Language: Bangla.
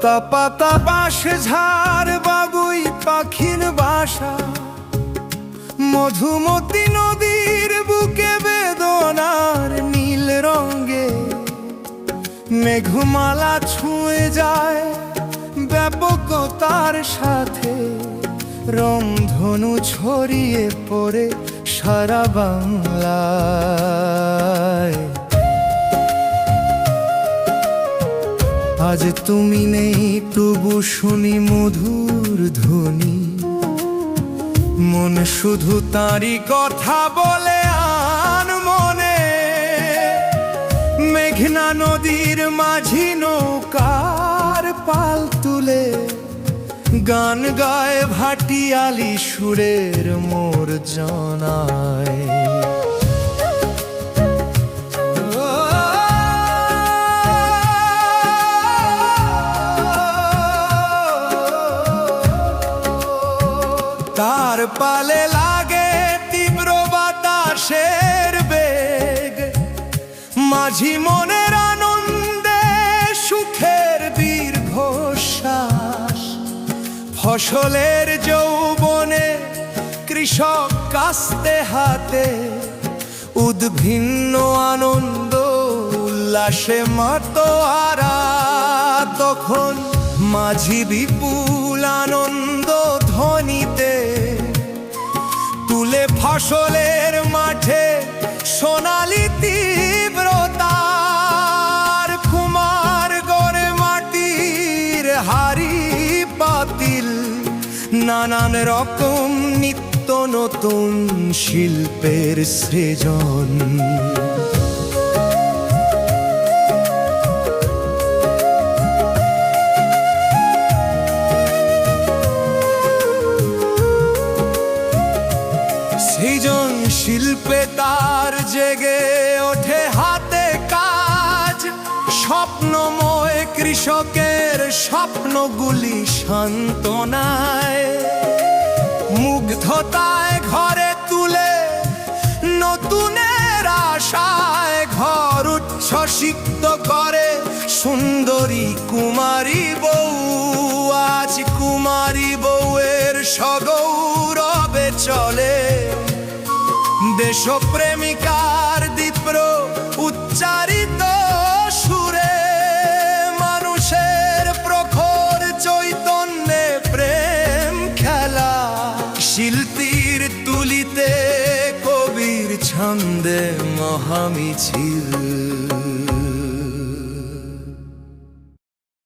লতা পাতা বাঁশ ঝাড় বাবুই পাখির বাসা, মধুমতি নদীর বুকে বেদনার নীল রঙে মেঘমালা ছুঁয়ে যায় ব্যাপকতার সাথে, রংধনু ছড়িয়ে পড়ে সারা বাংলায়। আজ তুমি নেই তবু শুনি মধুর ধ্বনি, মন শুধু তারই কথা বলে আন মনে। মেঘনা নদীর মাঝি নৌকার পাল তুলে গান গায় ভাটিয়ালি সুরের মোর জানায়। তার পালে লাগে তীব্র বাতাসের বেগ, মাঝি মনের আনন্দে সুখের দীর্ঘশ্বাস। ফসলের যৌবনে কৃষক কাস্তে হাতে, উদ্ভিন্ন আনন্দ উল্লাসে মাতোয়ারা। তখন মাঝি বিপুল আনন্দ ধ্বনিতে তুলে ফসলের মাঠে সোনালি তীব্রতার। কুমার গড়ে মাটির হাড়ি পাতিল, নানান রকম নিত্য নতুন শিল্পের সৃজন। সৃজন শিল্পে তার জেগে ওঠে হাতে কাজ, স্বপ্নময় কৃষকের স্বপ্নগুলি সান্ত্বনায়। মুগ্ধতায় ঘরে তুলে নতুনের আশায়, ঘর উচ্ছ্বসিত করে সুন্দরী কুমারী বউ। আজ কুমারী বউয়ের সগৌরবে চলে দেশপ্রেমিকার দীপ্র উচ্চারিত সুরে। মানুষের প্রখর চৈতন্যে প্রেম খেলা, শিল্পীর তুলিতে কবির ছন্দে মহামিছিল।